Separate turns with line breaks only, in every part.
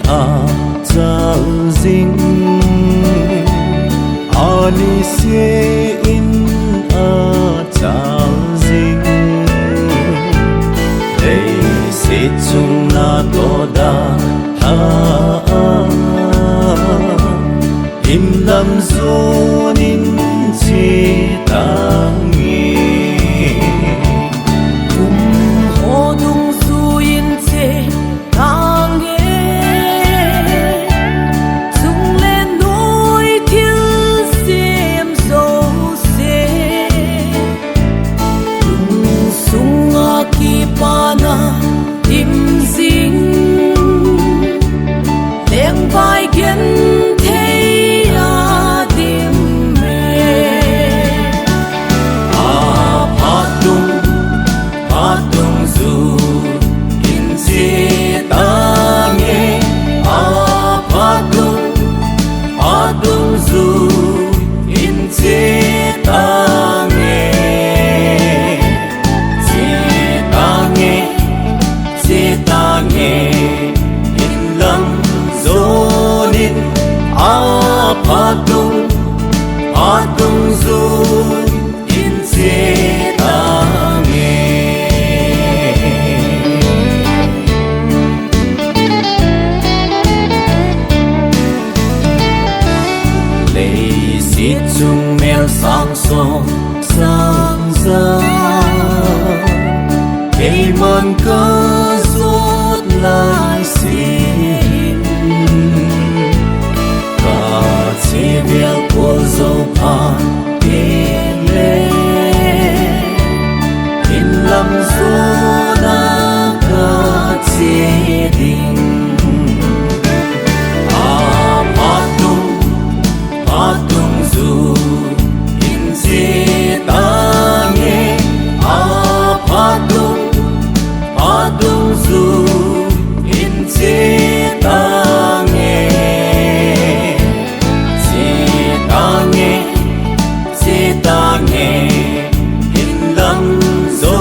cha ding ani se in cha ding đây se chung na to da ha im lam zo nin chi tang Patung zu in se tange lei si chung mel sang song sang za cây man ca rốt lại xin cả chi việc của dấu pan in lên in lâm số đã cả chi đình patung zu in si ta nghe patung zu in si ta nghe in lâm zo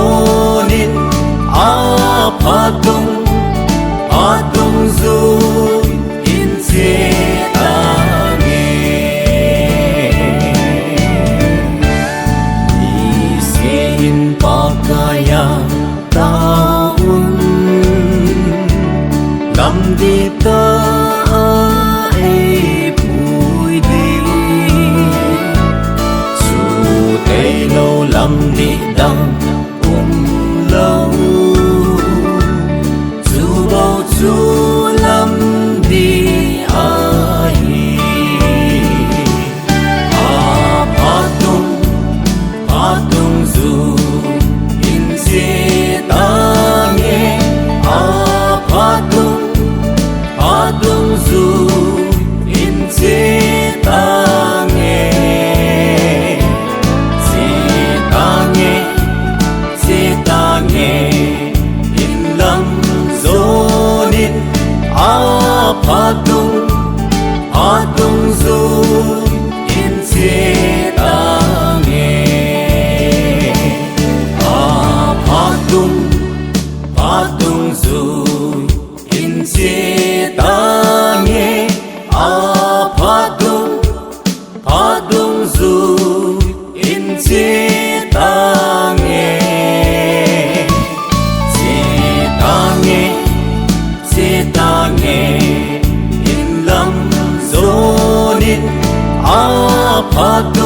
nin patung zu in si ta nghe đi xin pakaya taun lâm đi ta lâm đi đăng lâu chú bao chú lâm đi ai patung zu in si ta nghe patung zu in si ta nghe in lâm zo nin patung zu in si ta nghe patung zu in si ta nghe patung zu in si ta nghe in lâm zo nin patung